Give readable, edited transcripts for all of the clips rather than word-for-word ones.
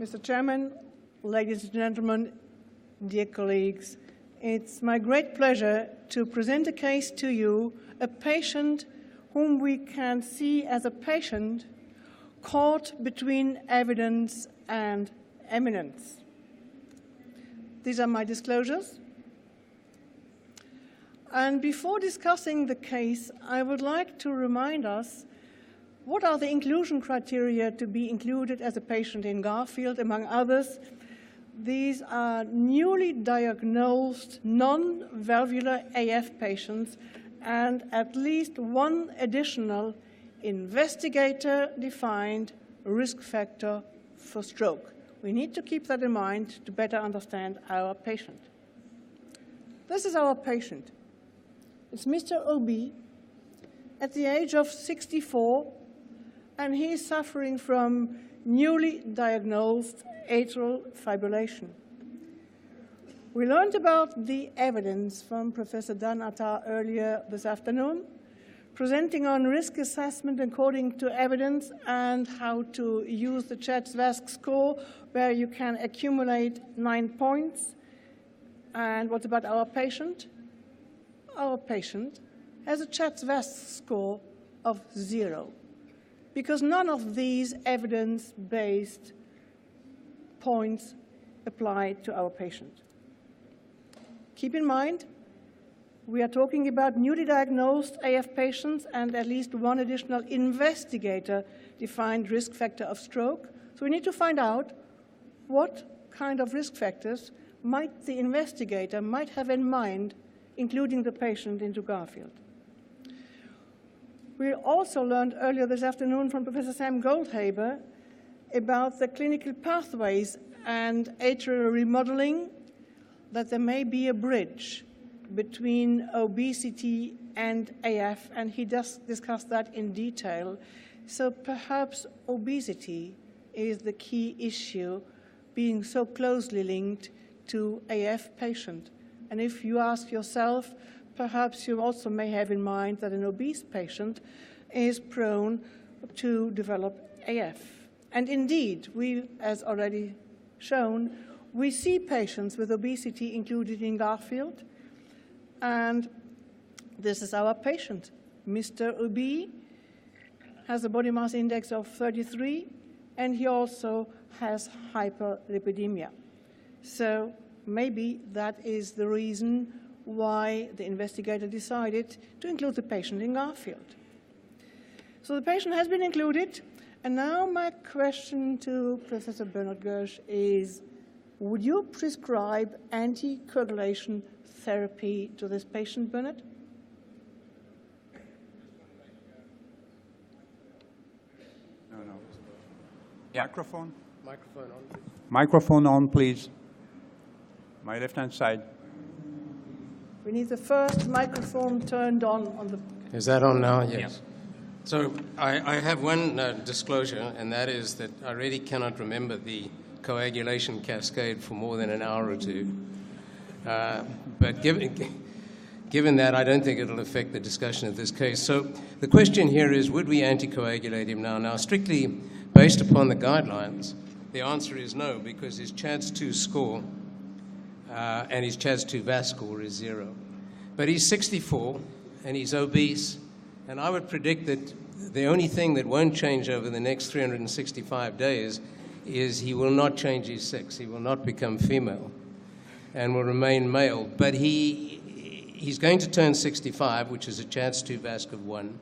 Mr. Chairman, ladies and gentlemen, dear colleagues, it's my great pleasure to present a case to you, a patient whom we can see as a patient caught between evidence and eminence. These are my disclosures. And before discussing the case, I would like to remind us what are the inclusion criteria to be included as a patient in Garfield. Among others, these are newly diagnosed non-valvular AF patients and at least one additional investigator-defined risk factor for stroke. We need to keep that in mind to better understand our patient. This is our patient. It's Mr. OB at the age of 64, and he is suffering from newly diagnosed atrial fibrillation. We learned about the evidence from Professor Dan Attar earlier this afternoon, presenting on risk assessment according to evidence and how to use the CHADS-VASc score, where you can accumulate 9 points. And what about our patient? Our patient has a CHADS-VASc score of 0, because none of these evidence-based points apply to our patient. Keep in mind, we are talking about newly diagnosed AF patients and at least one additional investigator-defined risk factor of stroke. So we need to find out what kind of risk factors might the investigator might have in mind, including the patient into Garfield. We also learned earlier this afternoon from Professor Sam Goldhaber about the clinical pathways and atrial remodeling, that there may be a bridge between obesity and AF, and he does discuss that in detail. So perhaps obesity is the key issue, being so closely linked to AF patient. And if you ask yourself, perhaps you also may have in mind that an obese patient is prone to develop AF. And indeed, we, as already shown, we see patients with obesity included in Garfield. And this is our patient. Mr. OB has a body mass index of 33, and he also has hyperlipidemia. So maybe that is the reason why the investigator decided to include the patient in Garfield. So the patient has been included, and now my question to Professor Bernard Gersch is, would you prescribe anticoagulation therapy to this patient, Bernard? No. Yeah. Microphone? Microphone on, please. Microphone on, please. My left-hand side. We need the first microphone turned on the... Is that on now? Yes. Yeah. So I have one disclosure, and that is that I really cannot remember the coagulation cascade for more than an hour or two. But given that, I don't think it'll affect the discussion of this case. So the question here is, would we anticoagulate him now? Now, strictly based upon the guidelines, the answer is no, because his CHADS-2 score and his CHADS-2 VAS score is 0. But he's 64, and he's obese, and I would predict that the only thing that won't change over the next 365 days is he will not change his sex. He will not become female and will remain male. But he's going to turn 65, which is a CHADS-2 VAS of 1.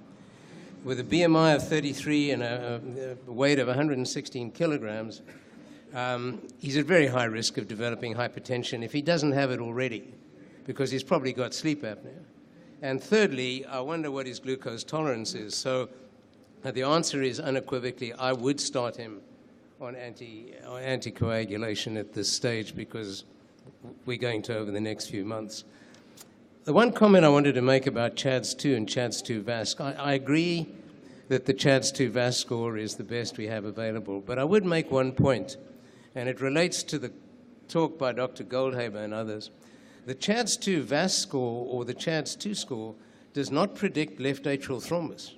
With a BMI of 33 and a weight of 116 kilograms, he's at very high risk of developing hypertension if he doesn't have it already, because he's probably got sleep apnea. And thirdly, I wonder what his glucose tolerance is. So the answer is unequivocally, I would start him on anticoagulation at this stage, because we're going to over the next few months. The one comment I wanted to make about CHADS-2 and CHADS-2 VAS, I agree that the CHADS-2 VAS score is the best we have available, but I would make one point, and it relates to the talk by Dr. Goldhaber and others. The CHADS-2 VAS score or the CHADS-2 score does not predict left atrial thrombus.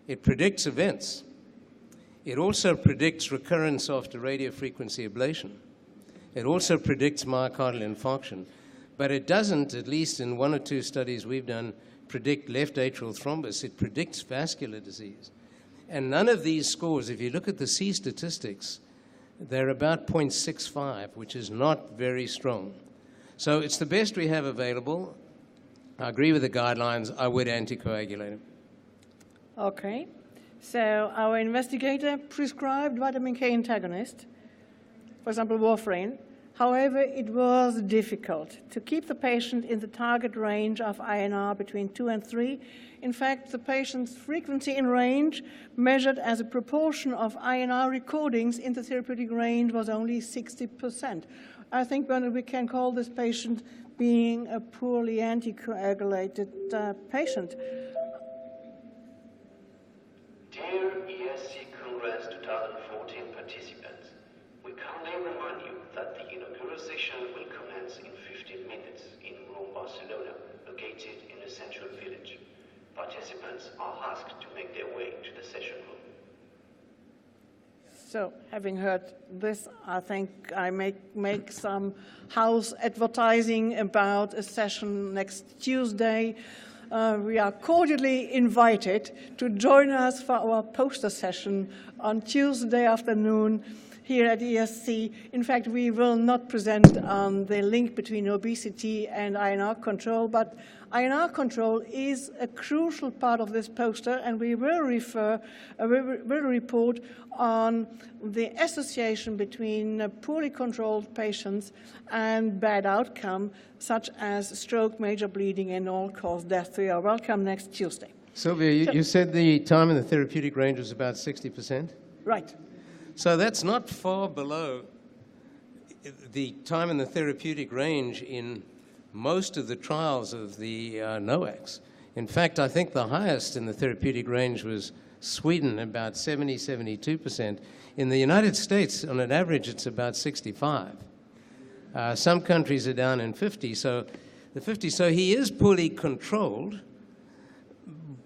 It predicts events. It also predicts recurrence after radiofrequency ablation. It also predicts myocardial infarction. But it doesn't, at least in 1 or 2 studies we've done, predict left atrial thrombus. It predicts vascular disease. And none of these scores, if you look at the C statistics, they're about 0.65, which is not very strong. So it's the best we have available. I agree with the guidelines. I would anticoagulate him. Okay. So our investigator prescribed vitamin K antagonist, for example, warfarin. However, it was difficult to keep the patient in the target range of INR between 2 and 3. In fact, the patient's frequency in range, measured as a proportion of INR recordings in the therapeutic range, was only 60%. I think, Bernard, we can call this patient being a poorly anticoagulated patient. Dear ESC Congress 2014 participants, we kindly remind you that the inaugural session will commence in 15 minutes in room Barcelona, located in the central village. Participants are asked to make their way to the session room. So, having heard this, I think I make some house advertising about a session next Tuesday. We are cordially invited to join us for our poster session on Tuesday afternoon here at ESC. In fact, we will not present the link between obesity and INR control, but INR control is a crucial part of this poster, and we will report on the association between poorly controlled patients and bad outcome, such as stroke, major bleeding, and all-cause death. So you are welcome next Tuesday. Sylvia, you said the time in the therapeutic range was about 60%? Right. So that's not far below the time in the therapeutic range in most of the trials of the NOACs. In fact, I think the highest in the therapeutic range was Sweden, about 72%. In the United States, on an average, it's about 65. Some countries are down in 50. So he is poorly controlled,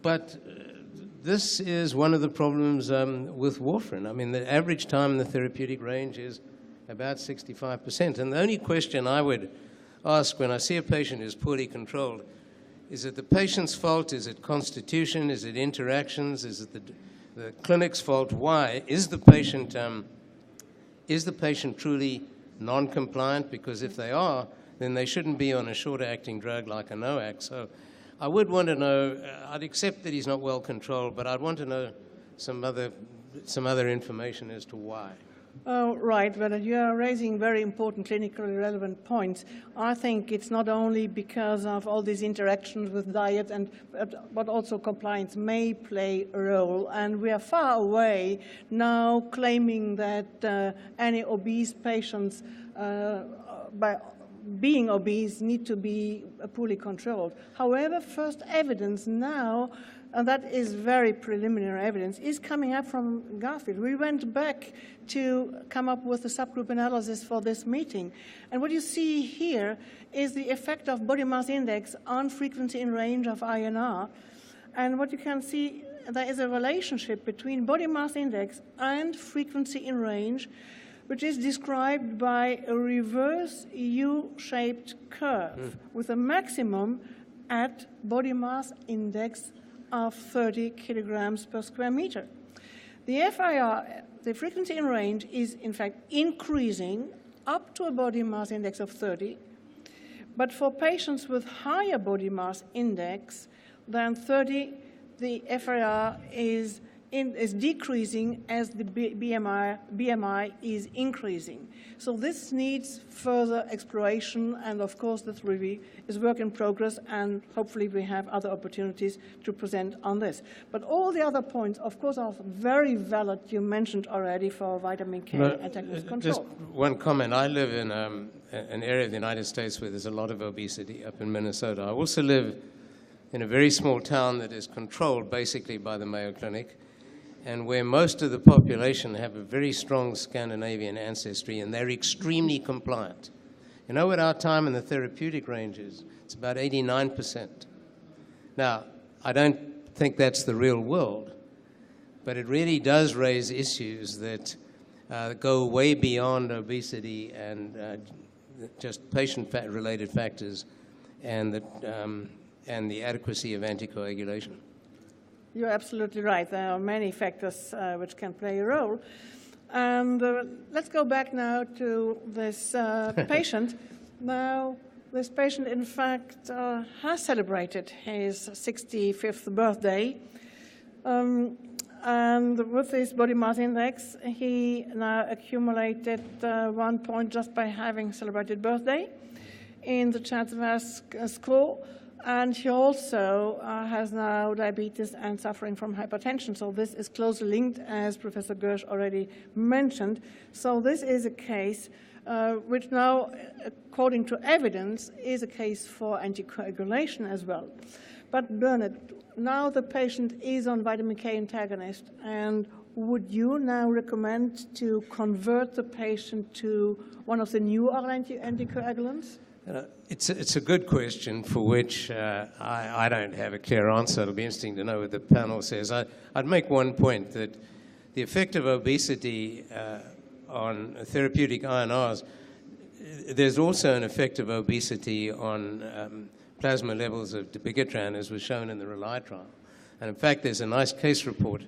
but this is one of the problems with warfarin. I mean, the average time in the therapeutic range is about 65%. And the only question I would ask when I see a patient who's poorly controlled, is it the patient's fault? Is it constitution? Is it interactions? Is it the clinic's fault? Why? Is the patient truly non-compliant? Because if they are, then they shouldn't be on a shorter-acting drug like a NOAC. So I would want to know, I'd accept that he's not well controlled, but I'd want to know some other information as to why. Oh, right, but you are raising very important clinically relevant points. I think it's not only because of all these interactions with diet, but also compliance may play a role. And we are far away now claiming that any obese patients, by being obese, need to be poorly controlled. However, first evidence now, and that is very preliminary evidence, is coming up from GARFIELD. We went back to come up with a subgroup analysis for this meeting. And what you see here is the effect of body mass index on frequency in range of INR. And what you can see, there is a relationship between body mass index and frequency in range, which is described by a reverse U-shaped curve with a maximum at body mass index of 30 kilograms per square meter. The FIR, the frequency in range, is in fact increasing up to a body mass index of 30, but for patients with higher body mass index than 30, the FIR is decreasing as the BMI is increasing. So this needs further exploration, and of course this review is work in progress, and hopefully we have other opportunities to present on this. But all the other points, of course, are very valid. You mentioned already for vitamin K antagonist control. Just one comment. I live in an area of the United States where there's a lot of obesity, up in Minnesota. I also live in a very small town that is controlled basically by the Mayo Clinic, and where most of the population have a very strong Scandinavian ancestry, and they're extremely compliant. You know what our time in the therapeutic range is? It's about 89%. Now, I don't think that's the real world, but it really does raise issues that go way beyond obesity and just patient-related factors and the adequacy of anticoagulation. You're absolutely right. There are many factors which can play a role. And let's go back now to this patient. Now, this patient, in fact, has celebrated his 65th birthday. And with his body mass index, he now accumulated 1 point just by having celebrated birthday in the Chatsworth score. And he also has now diabetes and suffering from hypertension. So this is closely linked, as Professor Gersh already mentioned. So this is a case which now, according to evidence, is a case for anticoagulation as well. But Bernard, now the patient is on vitamin K antagonist, and would you now recommend to convert the patient to one of the new oral anticoagulants? It's a good question for which I don't have a clear answer. It'll be interesting to know what the panel says. I'd make one point, that the effect of obesity on therapeutic INRs, there's also an effect of obesity on plasma levels of dabigatran, as was shown in the RELY trial. And in fact, there's a nice case report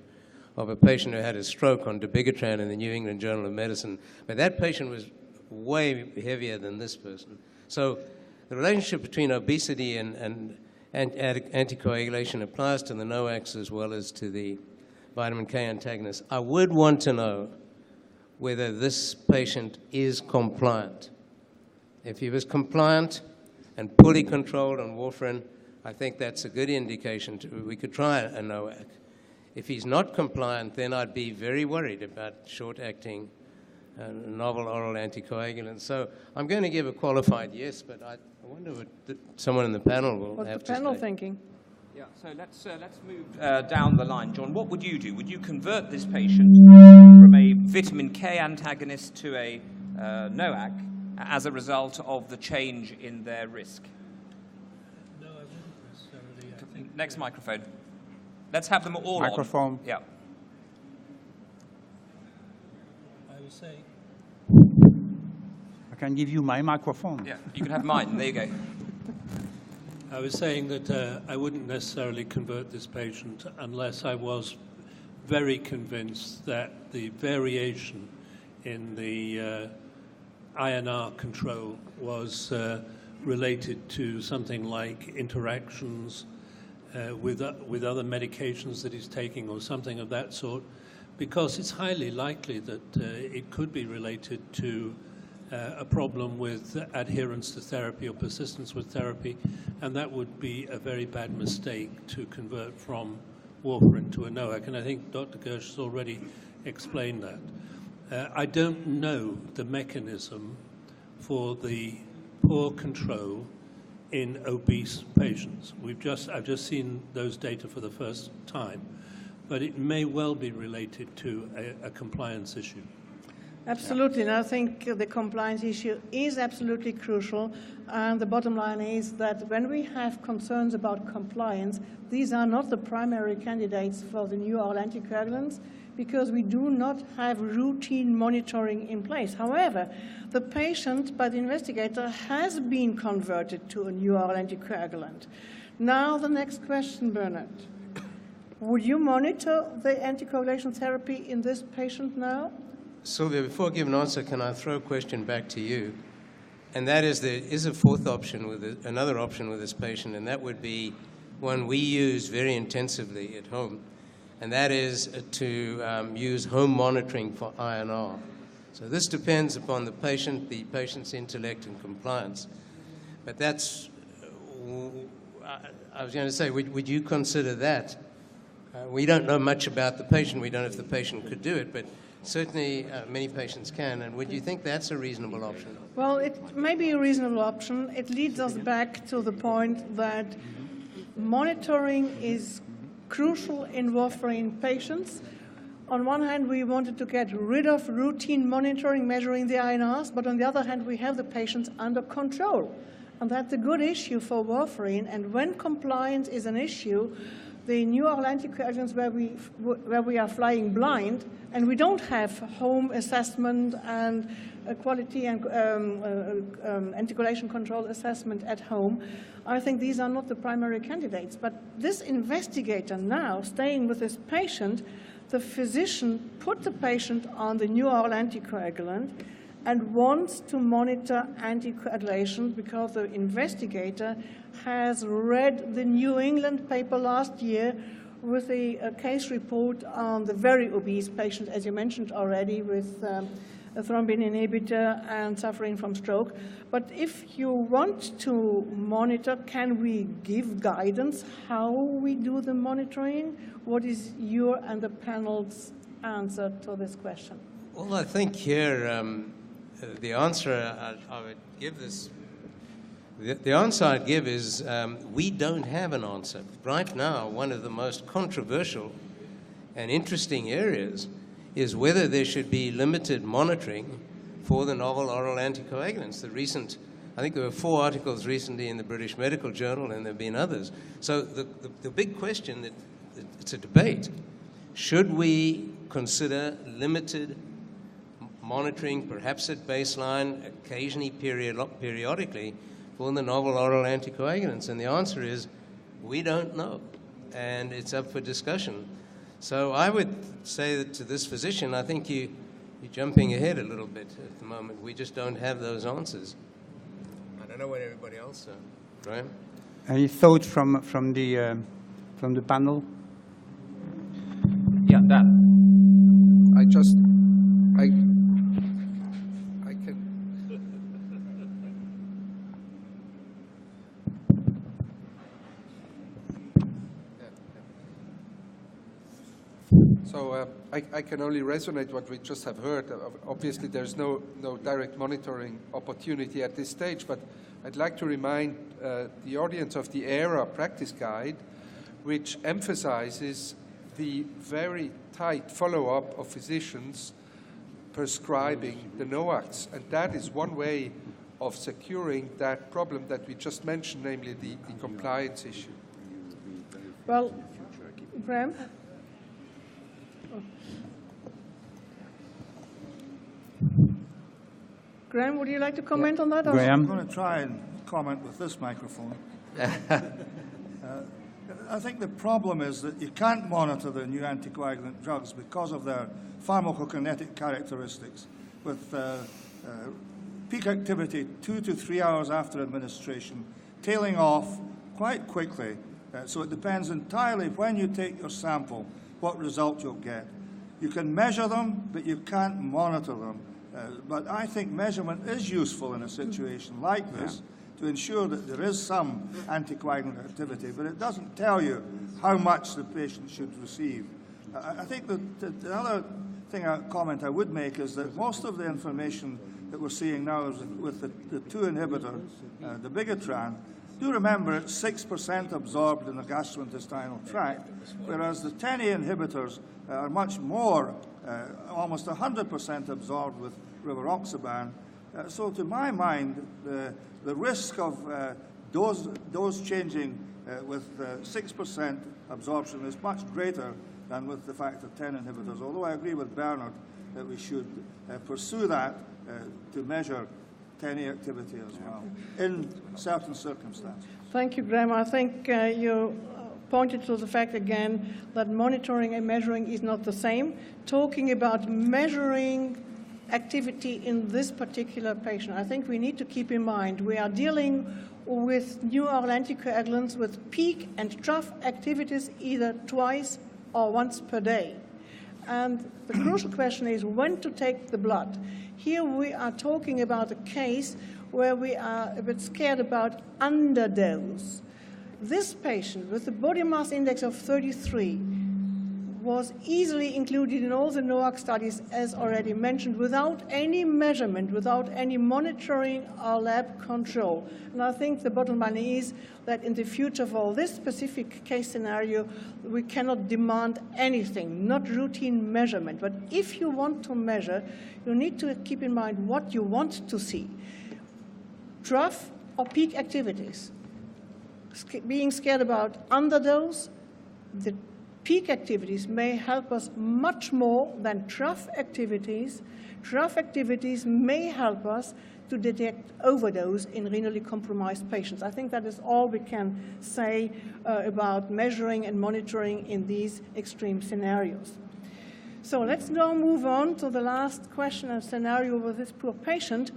of a patient who had a stroke on dabigatran in the New England Journal of Medicine. But that patient was way heavier than this person. So the relationship between obesity and anticoagulation applies to the NOACs as well as to the vitamin K antagonists. I would want to know whether this patient is compliant. If he was compliant and poorly controlled on warfarin, I think that's a good indication. We could try a NOAC. If he's not compliant, then I'd be very worried about short-acting novel oral anticoagulants. So I'm going to give a qualified yes, but I wonder what someone in the panel will have to say. What's the panel thinking? Yeah, so let's move down the line. John, what would you do? Would you convert this patient from a vitamin K antagonist to a NOAC as a result of the change in their risk? No, I wouldn't necessarily. I think Next microphone. Let's have them all Microphone. on. Yeah. I was saying. I can give you my microphone. Yeah, you can have mine. There you go. I was saying that I wouldn't necessarily convert this patient unless I was very convinced that the variation in the INR control was related to something like interactions with other medications that he's taking or something of that sort, because it's highly likely that it could be related to a problem with adherence to therapy or persistence with therapy, and that would be a very bad mistake to convert from warfarin to a NOAC, and I think Dr. Gersh has already explained that. I don't know the mechanism for the poor control in obese patients. I've just seen those data for the first time, but it may well be related to a compliance issue. Absolutely, and I think the compliance issue is absolutely crucial. And the bottom line is that when we have concerns about compliance, these are not the primary candidates for the new oral anticoagulants, because we do not have routine monitoring in place. However, the patient, by the investigator, has been converted to a new oral anticoagulant. Now the next question, Bernard. Would you monitor the anticoagulation therapy in this patient now? Sylvia, before I give an answer, can I throw a question back to you? And that is, there is a fourth option, another option with this patient, and that would be one we use very intensively at home, and that is to use home monitoring for INR. So this depends upon the patient's intellect and compliance. But that's, I was going to say, would you consider that? We don't know much about the patient. We don't know if the patient could do it, but certainly many patients can. And would you think that's a reasonable option? Well, it may be a reasonable option. It leads us back to the point that monitoring is crucial in warfarin patients. On one hand, we wanted to get rid of routine monitoring, measuring the INRs, but on the other hand, we have the patients under control. And that's a good issue for warfarin. And when compliance is an issue, the new oral anticoagulants where we are flying blind and we don't have home assessment and quality and anticoagulation control assessment at home, I think these are not the primary candidates. But this investigator now staying with this patient, the physician put the patient on the new oral anticoagulant and wants to monitor anticoagulation because the investigator has read the New England paper last year with a case report on the very obese patient, as you mentioned already, with a thrombin inhibitor and suffering from stroke. But if you want to monitor, can we give guidance how we do the monitoring? What is your and the panel's answer to this question? Well, I think here the answer I would give this. The answer I'd give is we don't have an answer. Right now, one of the most controversial and interesting areas is whether there should be limited monitoring for the novel oral anticoagulants. I think there were 4 articles recently in the British Medical Journal, and there have been others. So the big question, it's a debate. Should we consider limited monitoring, perhaps at baseline, occasionally periodically, for the novel oral anticoagulants? And the answer is, we don't know, and it's up for discussion. So I would say that to this physician, I think you're jumping ahead a little bit at the moment. We just don't have those answers. I don't know what everybody else said. Graham? Any thoughts from the panel? Yeah, Dan. I can. So I can only resonate what we just have heard. Obviously, there's no direct monitoring opportunity at this stage, but I'd like to remind the audience of the ERA practice guide, which emphasizes the very tight follow-up of physicians prescribing the NOACs. And that is one way of securing that problem that we just mentioned, namely the compliance issue. Well, Graham? Graham, would you like to comment on that? Graham? I'm going to try and comment with this microphone. I think the problem is that you can't monitor the new anticoagulant drugs because of their pharmacokinetic characteristics, with peak activity 2 to 3 hours after administration, tailing off quite quickly. So it depends entirely when you take your sample what result you'll get. You can measure them, but you can't monitor them. But I think measurement is useful in a situation like this to ensure that there is some anticoagulant activity, but it doesn't tell you how much the patient should receive. I think that the other comment I would make is that most of the information that we're seeing now is with the 2 inhibitor, the Bigatran. Do remember it's 6% absorbed in the gastrointestinal tract, whereas the 10A inhibitors are much more, almost 100% absorbed with rivaroxaban. So to my mind, the risk of dose changing with 6% absorption is much greater than with the factor 10 inhibitors, although I agree with Bernard that we should pursue that to measure 10A activity as well in certain circumstances. Thank you, Graham. I think you pointed to the fact again that monitoring and measuring is not the same. Talking about measuring activity in this particular patient, I think we need to keep in mind we are dealing with new oral anticoagulants with peak and trough activities either twice or once per day. And the crucial question is when to take the blood. Here we are talking about a case where we are a bit scared about underdose. This patient with a body mass index of 33 was easily included in all the NOAC studies, as already mentioned, without any measurement, without any monitoring or lab control. And I think the bottom line is that in the future for this specific case scenario, we cannot demand anything, not routine measurement. But if you want to measure, you need to keep in mind what you want to see. Trough or peak activities. Being scared about underdose, the peak activities may help us much more than trough activities. Trough activities may help us to detect overdose in renally compromised patients. I think that is all we can say about measuring and monitoring in these extreme scenarios. So let's now move on to the last question and scenario with this poor patient.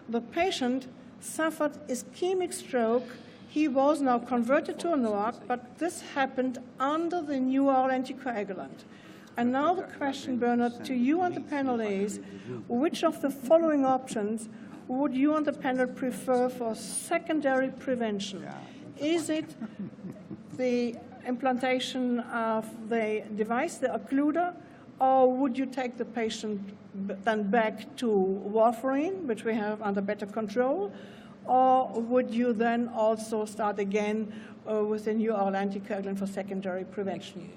The patient suffered ischemic stroke. He was now converted to a NOAC, but this happened under the new oral anticoagulant. And now the question, Bernard, to you and the panel is, which of the following options would you and the panel prefer for secondary prevention? Is it the implantation of the device, the occluder, or would you take the patient then back to warfarin, which we have under better control, or would you then also start again with the new oral anticoagulant for secondary prevention?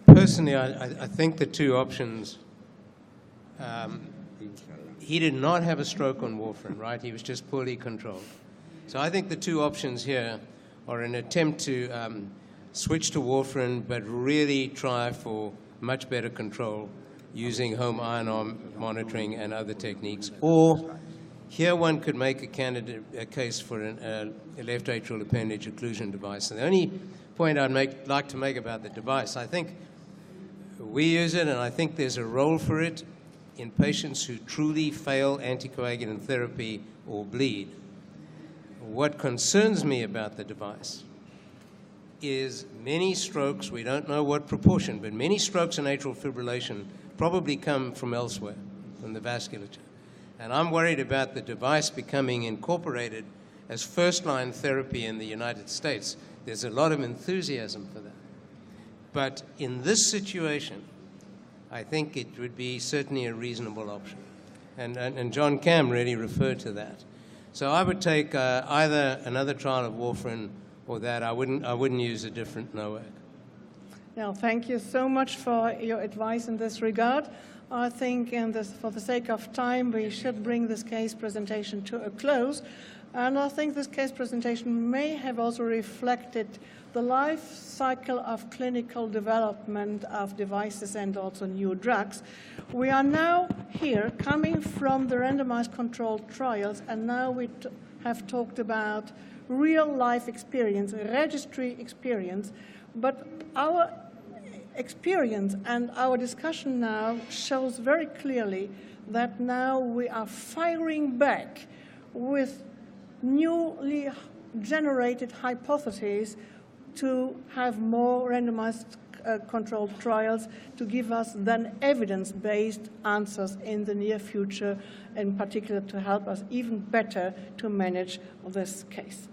Personally, I think the two options, he did not have a stroke on warfarin, right? He was just poorly controlled. So I think the two options here are an attempt to switch to warfarin, but really try for much better control using home ion arm monitoring and other techniques. Or here one could make a case for a left atrial appendage occlusion device. And the only point I'd like to make about the device, I think we use it, and I think there's a role for it in patients who truly fail anticoagulant therapy or bleed. What concerns me about the device is many strokes, we don't know what proportion, but many strokes in atrial fibrillation probably come from elsewhere, from the vasculature. And I'm worried about the device becoming incorporated as first-line therapy in the United States. There's a lot of enthusiasm for that. But in this situation, I think it would be certainly a reasonable option. And John Cam really referred to that. So I would take either another trial of warfarin or that. I wouldn't use a different NOAC. Now, thank you so much for your advice in this regard. I think for the sake of time, we should bring this case presentation to a close. And I think this case presentation may have also reflected the life cycle of clinical development of devices and also new drugs. We are now here coming from the randomized controlled trials, and now we have talked about real-life experience, registry experience, but our experience and our discussion now shows very clearly that now we are firing back with newly generated hypotheses to have more randomized controlled trials to give us then evidence-based answers in the near future, in particular to help us even better to manage this case.